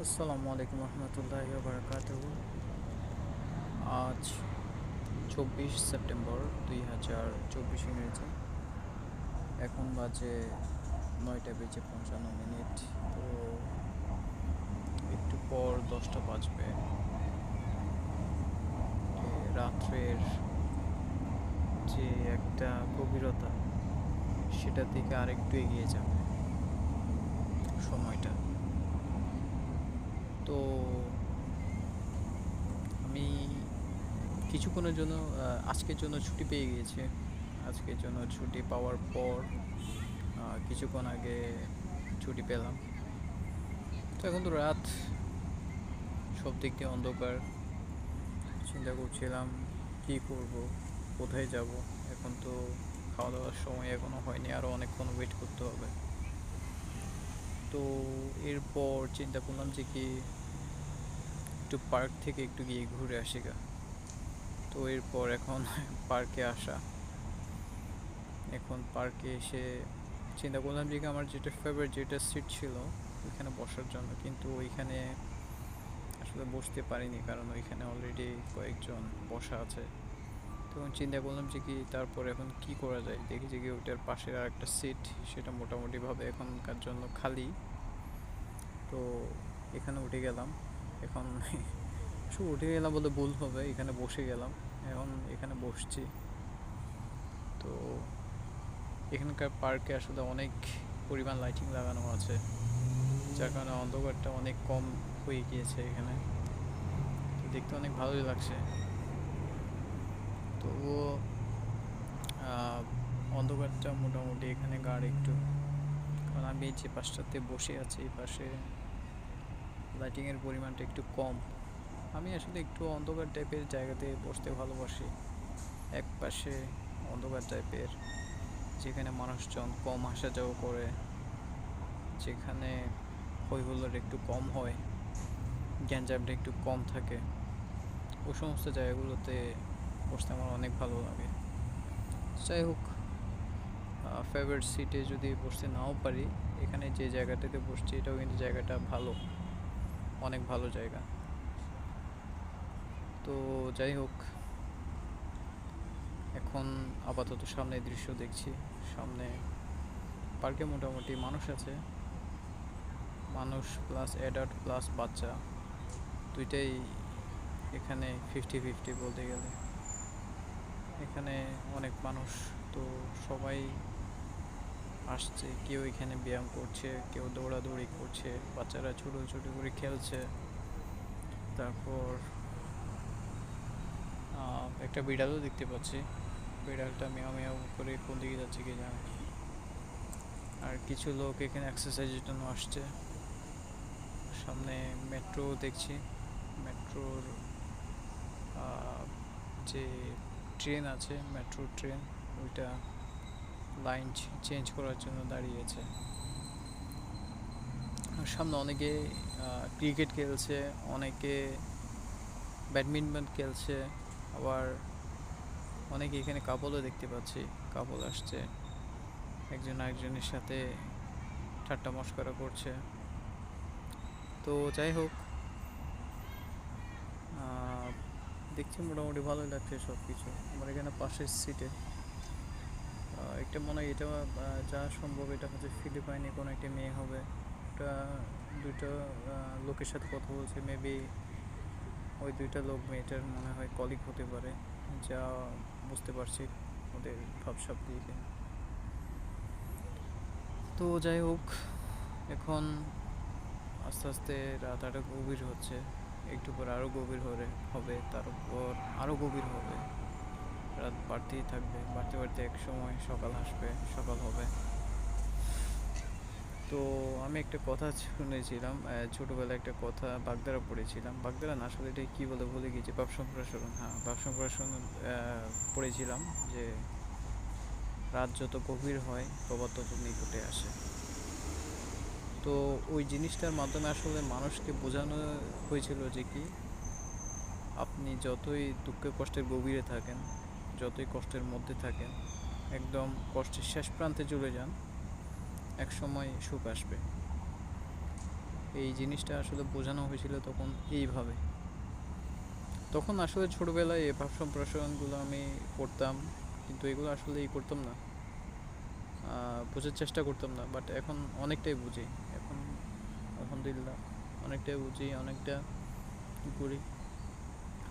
আসসালামু আলাইকুম রহমতুল্লাহি ওয়া বারাকাতুহু। আজ 24 সেপ্টেম্বর 2024 ইংরেজি। এখন বাজে 9টা বেজে 55 মিনিট। তো একটু পর 10টা বাজবে। রাত্রের যে একটা গভীরতা, সেটার দিকে আরেকটু এগিয়ে যাবে সময়টা। তো আমি কিছুক্ষণের জন্য আজকের জন্য ছুটি পেয়ে গিয়েছি। আজকের জন্য ছুটি পাওয়ার পর কিছুক্ষণ আগে ছুটি পেলাম। তো এখন তো রাত, সব দিক দিয়ে অন্ধকার। চিন্তা করছিলাম কী করব, কোথায় যাব। এখন তো খাওয়া দাওয়ার সময় এখনও হয়নি, আরও অনেকক্ষণ ওয়েট করতে হবে। তো এরপর চিন্তা করলাম যে কি একটু পার্ক থেকে একটু গিয়ে ঘুরে আসি গা। তো এরপর এখন পার্কে আসা। এখন পার্কে এসে চিন্তা করলাম যে আমার যেটা ফেভারিট যেটা সিট ছিল ওইখানে বসার জন্য, কিন্তু ওইখানে আসলে বসতে পারিনি, কারণ ওইখানে অলরেডি কয়েকজন বসা আছে। তখন চিন্তা করলাম যে কি তারপর এখন কি করা যায়। দেখি যে কি ওইটার পাশের আর একটা সিট, সেটা মোটামুটিভাবে এখনকার জন্য খালি। তো এখানে উঠে গেলাম। এখন শুধু উঠে গেলাম বলে ভুল হবে, এখানে বসে গেলাম। এখন এখানে বসছি। তো এখানকার পার্কে আসলে অনেক পরিমাণ লাইটিং লাগানো আছে, যার কারণে অন্ধকারটা অনেক কম হয়ে গিয়েছে এখানে। তো দেখতে অনেক ভালোই লাগছে। তবুও অন্ধকারটা মোটামুটি এখানে গাঢ় একটু, কারণ আমি যে পাশটাতে বসে আছি এই পাশে লাইটিংয়ের পরিমাণটা একটু কম। আমি আসলে একটু অন্ধকার টাইপের জায়গাতে বসতে ভালোবাসি। এক পাশে অন্ধকার টাইপের, যেখানে মানুষজন কম আসা যাওয়া করে, যেখানে হই হুল্লোড় একটু কম হয়, গ্যাঞ্জামটা একটু কম থাকে, ওই সমস্ত জায়গাগুলোতে বসতে আমার অনেক ভালো লাগে। যাই হোক, ফেভারিট সিটে যদি বসতে নাও পারি, এখানে যে জায়গাটাতে বসছি এটাও কিন্তু জায়গাটা ভালো, অনেক ভালো জায়গা। তো যাই হোক, এখন আপাতত সামনে দৃশ্য দেখছি। সামনে পার্কে মোটামুটি মানুষ আছে, মানুষ প্লাস অ্যাডাল্ট প্লাস বাচ্চা, দুইটাই এখানে 50-50 বলতে গেলে। এখানে অনেক মানুষ, তো সবাই আসছে, কেউ এখানে ব্যায়াম করছে, কেউ দৌড়াদৌড়ি করছে, বাচ্চারা ছোটো ছোটো করে খেলছে। তারপর একটা বিড়ালও দেখতে পাচ্ছি, বিড়ালটা মেয়াও মেয়াও করে কোন দিকে যাচ্ছে কি জানে। আর কিছু লোক এখানে এক্সারসাইজের জন্য আসছে। সামনে মেট্রো দেখছি, মেট্রোর যে ট্রেন আছে, মেট্রো ট্রেন, ওইটা লাইন চেঞ্জ করার জন্য দাঁড়িয়েছে। আর সামনে অনেকে ক্রিকেট খেলছে, অনেকে ব্যাডমিন্টন খেলছে, আবার অনেকে এখানে কাপলও দেখতে পাচ্ছি, কাপল আসছে, একজন আরেকজনের সাথে ঠাট্টা মশকরা করছে। তো যাই হোক, দেখছি মোটামুটি ভালোই লাগছে সব কিছু। আমার এখানে পাশের সিটে একটা মনে হয় এটা যা সম্ভব এটা হচ্ছে ফিলিপাইনে কোনো একটা মেয়ে হবে। একটা দুইটা লোকের সাথে কথা বলছে, মেবি ওই দুইটা লোক মেয়েটার মনে হয় কলিগ হতে পারে, যা বুঝতে পারছি ওদের ভাবসাব দিয়ে। তো যাই হোক, এখন আস্তে আস্তে রাত আরও গভীর হচ্ছে, একটু পর আরও গভীর হবে, তারপর আরও গভীর হবে, রাত বাড়তেই থাকবে, বাড়তে বাড়তে এক সময় সকাল আসবে, সকাল হবে। তো আমি একটা কথা শুনেছিলাম, ছোটোবেলায় একটা কথা বাগধারা পড়েছিলাম, বাগধারা না আসলে এটা কী বলে ভুলে গিয়েছি, ভাব সম্প্রসারণ, হ্যাঁ ভাব সম্প্রসারণ পড়েছিলাম যে রাত যত গভীর হয় প্রভাত তত নিকটে আসে। তো ওই জিনিসটার মাধ্যমে আসলে মানুষকে বোঝানো হয়েছিল যে কি আপনি যতই দুঃখে কষ্টের গভীরে থাকেন, যতই কষ্টের মধ্যে থাকেন, একদম কষ্টের শেষ প্রান্তে চলে যান, এক সময় সুখ আসবে। এই জিনিসটা আসলে বোঝানো হয়েছিল তখন এইভাবে। তখন আসলে ছোটোবেলায় এই ভাব সম্প্রসারণগুলো আমি পড়তাম, কিন্তু এগুলো আসলে করতাম না, বোঝার চেষ্টা করতাম না। বাট এখন অনেকটাই বুঝি। এখন আলহামদুলিল্লাহ অনেকটাই বুঝি, অনেকটা করি।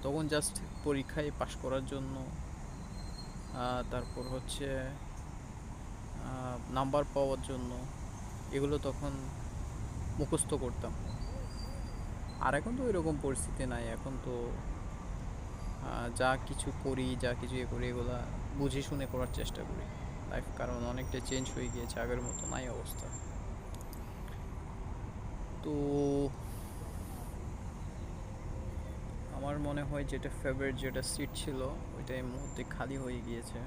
তখন জাস্ট পরীক্ষায় পাশ করার জন্য, তারপর হচ্ছে নাম্বার পাওয়ার জন্য এগুলো তখন মুখস্থ করতাম। আর এখন তো এরকম পরিস্থিতি নাই। এখন তো যা কিছু করি, যা কিছু করি, এগুলা বুঝে শুনে করার চেষ্টা করি লাইফ, কারণ অনেকটা চেঞ্জ হয়ে গিয়েছে, আগের মতো নাই অবস্থা। তো আমার মনে হয় যেটা ফেভারিট যেটা সিট ছিল ওইটা এই মুহূর্তে খালি হয়ে গিয়েছে।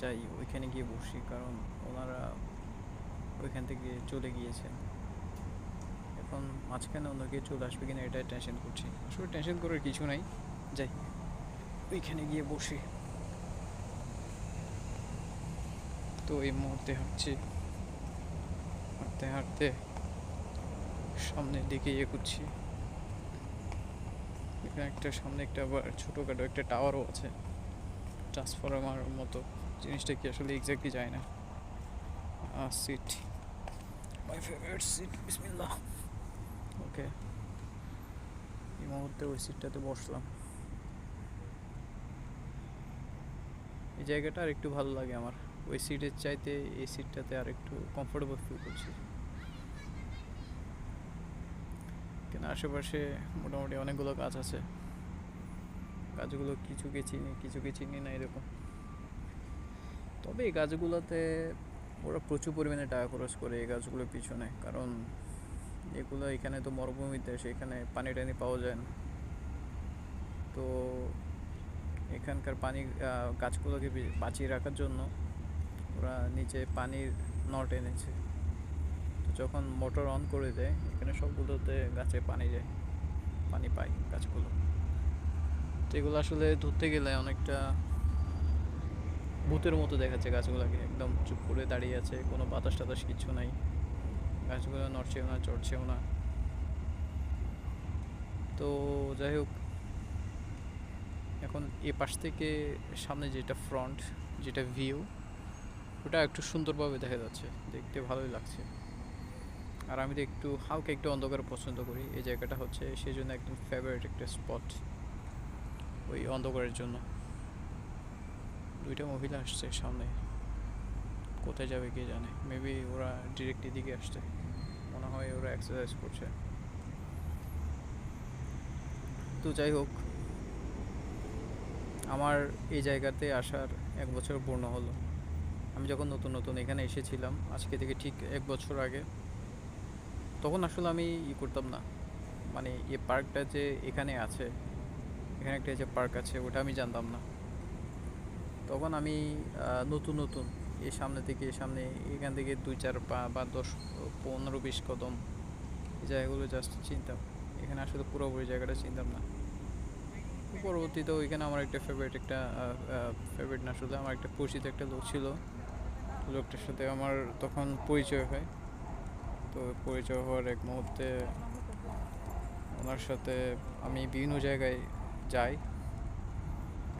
যাই ওইখানে গিয়ে বসি, কারণ ওনারা ওইখান থেকে চলে গিয়েছেন। এখন মাঝখানে অন্য কেউ চলে আসবে কিনা এটাই টেনশন করছি। আসলে টেনশন করার কিছু নাই, যাই ওইখানে গিয়ে বসি। তো এই মুহূর্তে হাঁটছি, হাঁটতে হাঁটতে সামনের দিকে এগোচ্ছি। এখানে একটা সামনে একটা আবার ছোটোখাটো একটা টাওয়ারও আছে, ট্রান্সফরমার মতো। জিনিসটা কি আসলে এক্স্যাক্টলি যায় না। সিট, মাই ফেভারিট সিট, বিসমিল্লাহ। ওকে, এই মুহূর্তে ওই সিটটাতে বসলাম। এই জায়গাটা আর একটু ভালো লাগে আমার, ওই সিটের চাইতে এই সিটটাতে আর একটু কমফোর্টেবল ফিল করছি। কেন আশেপাশে মোটামুটি অনেকগুলো গাছ আছে, গাছগুলো কিছুকে চিনি কিছুকে চিনি না এরকম। তবে এই গাছগুলোতে ওরা প্রচুর পরিমাণে টাকা খরচ করে এই গাছগুলোর পিছনে, কারণ এগুলো এখানে তো মরুভূমির দেশ, এখানে পানি টানি পাওয়া যায় না। তো এখানকার পানি গাছগুলোকে বাঁচিয়ে রাখার জন্য ওরা নিচে পানির নট এনেছে। তো যখন মোটর অন করে দেয় এখানে সবগুলোতে গাছে পানি যায়, পানি পায় গাছগুলো। তো এগুলো আসলে ধরতে গেলে অনেকটা ভূতের মতো দেখাচ্ছে গাছগুলোকে, একদম চুপ করে দাঁড়িয়ে আছে, কোনো বাতাস টাতাস কিছু নাই, গাছগুলো নড়ছেও না চড়ছেও না। তো যাই হোক, এখন এ পাশ থেকে সামনে যেটা ফ্রন্ট, যেটা ভিউ, ওটা একটু সুন্দরভাবে দেখা যাচ্ছে, দেখতে ভালোই লাগছে। আর আমি তো একটু হালকা একটু অন্ধকার পছন্দ করি, এই জায়গাটা হচ্ছে সেই জন্য একদম ফেভারিট একটা স্পট ওই অন্ধকারের জন্য। দুইটা মহিলা আসছে সামনে, কোথায় যাবে কে জানে, মেবি ওরা ডিরেক্ট এদিকে আসছে, মনে হয় ওরা এক্সারসাইজ করছে। তো যাই হোক, আমার এই জায়গাতে আসার 1 বছর পূর্ণ হলো। আমি যখন নতুন নতুন এখানে এসেছিলাম, আজকে থেকে ঠিক 1 বছর আগে, তখন আসলে আমি করতাম না, মানে এই পার্কটা যে এখানে আছে, এখানে একটা যে পার্ক আছে ওটা আমি জানতাম না। তখন আমি নতুন নতুন এই সামনে থেকে সামনে, এখান থেকে 2-4 পা বা 10-15-20 কদম এই জায়গাগুলো জাস্ট চিনতাম। এখানে আসলে পুরোপুরি জায়গাটা চিনতাম না। পরবর্তীতে ওইখানে আমার একটা ফেভারিট না, আসলে আমার একটা পরিচিত একটা লোক ছিল, লোকটার সাথে আমার তখন পরিচয় হয়। তো পরিচয় হওয়ার এক মুহূর্তে ওনার সাথে আমি বিভিন্ন জায়গায় যাই,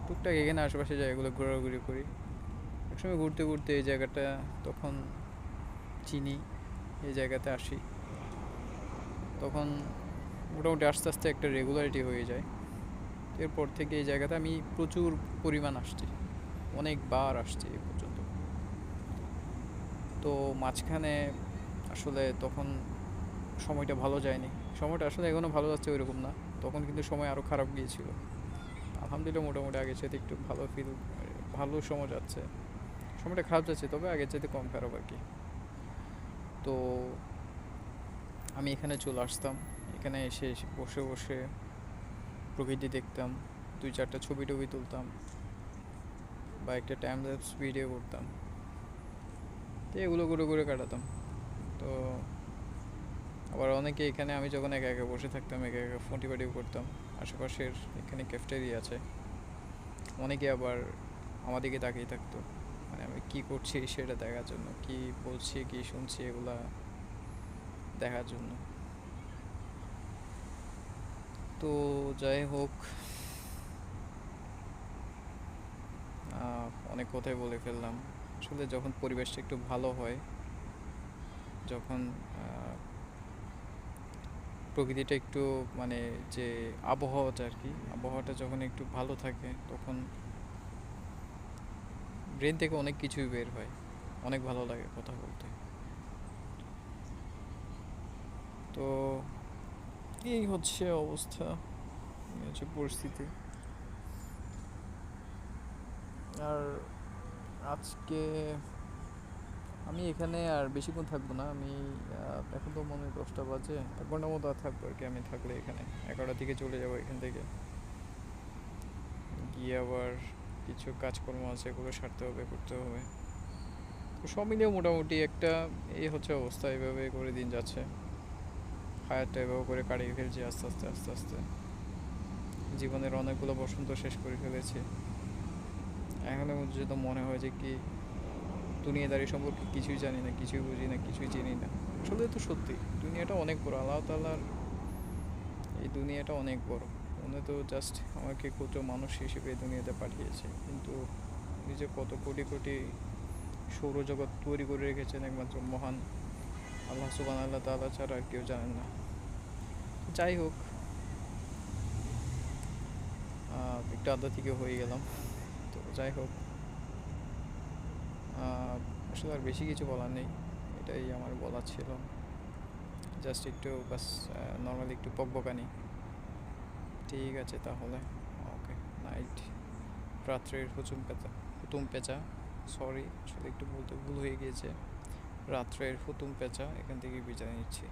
টুকটাক এখানে আশেপাশে জায়গাগুলো ঘোরাঘুরি করি। একসময় ঘুরতে ঘুরতে এই জায়গাটা তখন চিনি, এই জায়গাতে আসি, তখন মোটামুটি আস্তে আস্তে একটা রেগুলারিটি হয়ে যায়। এরপর থেকে এই জায়গাতে আমি প্রচুর পরিমাণ আসছি, অনেকবার আসছি এ পর্যন্ত। তো মাঝখানে আসলে তখন সময়টা ভালো যায়নি, সময়টা আসলে এখনও ভালো যাচ্ছে ওইরকম না, তখন কিন্তু সময় আরও খারাপ গিয়েছিল। আলহামদুলিল্লাহ মোটামুটি আগের চাইতে একটু ভালো সময় যাচ্ছে, সময়টা খারাপ যাচ্ছে তবে আগের চাইতে কম খারাপ আর কি। তো আমি এখানে চলে আসতাম, এখানে এসে বসে বসে প্রকৃতি দেখতাম, 2-4টা ছবি টবি তুলতাম বা একটা টাইম ল্যাপস ভিডিও করতাম, তো এগুলো করে করে কাটাতাম। তো আবার অনেকে এখানে, আমি যখন একা একা বসে থাকতাম একা একা ফোন টিপাটিপ করতাম, আশেপাশের এখানে ক্যাফেটেরিয়া আছে, অনেকে আবার আমার দিকে তাকিয়ে থাকতো, মানে আমি কী করছি সেটা দেখার জন্য, কী বলছি কী শুনছি এগুলা দেখার জন্য। তো যাই হোক, অনেক কথাই বলে ফেললাম। আসলে যখন পরিবেশটা একটু ভালো হয়, যখন প্রকৃতিটা একটু মানে যে আবহাওয়াটা আর কি, আবহাওয়াটা যখন একটু ভালো থাকে তখন ব্রেন থেকে অনেক কিছুই বের হয়, অনেক ভালো লাগে কথা বলতে। তো এই হচ্ছে অবস্থা, এই হচ্ছে পরিস্থিতি। আর আজকে আমি এখানে আর বেশিক্ষণ থাকবো না। আমি এখন তো মনে হয় 10টা বাজে, 1 ঘন্টার মতো আর থাকবো আর কি। আমি থাকলে এখানে 11টার দিকে চলে যাবো এখান থেকে, গিয়ে আবার কিছু কাজকর্ম আছে, এগুলো সারতে হবে, করতে হবে। তো সব মিলিয়ে মোটামুটি একটা এই হচ্ছে অবস্থা, এভাবে করে দিন যাচ্ছে। হায়ারটা এভাবে করে কাটিয়ে ফেলছি আস্তে আস্তে আস্তে আস্তে। জীবনের অনেকগুলো বসন্ত শেষ করে ফেলেছি। এখনের মধ্যে যেটা মনে হয় যে কি দুনিয়াদারি সম্পর্কে কিছুই জানি না, কিছুই বুঝি না, কিছুই চিনি না। আসলে তো সত্যি দুনিয়াটা অনেক বড়, আল্লাহ তাআলার এই দুনিয়াটা অনেক বড়। উনি তো জাস্ট আমাকে ক্ষুদ্র মানুষ হিসেবে এই দুনিয়াতে পাঠিয়েছে, কিন্তু নিজে কত কোটি কোটি সৌরজগৎ তৈরি করে রেখেছেন একমাত্র মহান আল্লাহ সুবহানাহু ওয়া তাআলা ছাড়া আর কেউ জানেন না। যাই হোক, একটু আড্ডা থেকে হয়ে গেলাম। তো যাই হোক, আসলে আর বেশি কিছু বলার নেই, এটাই আমার বলার ছিল। জাস্ট একটু বাস, নর্মালি একটু বকবকানি। ঠিক আছে তাহলে, ওকে, নাইট। রাত্রের হুতুম পেঁচা, সরি আসলে একটু বলতে ভুল হয়ে গিয়েছে। রাত্রের হুতুম পেঁচা এখান থেকে বিদায় নিচ্ছি।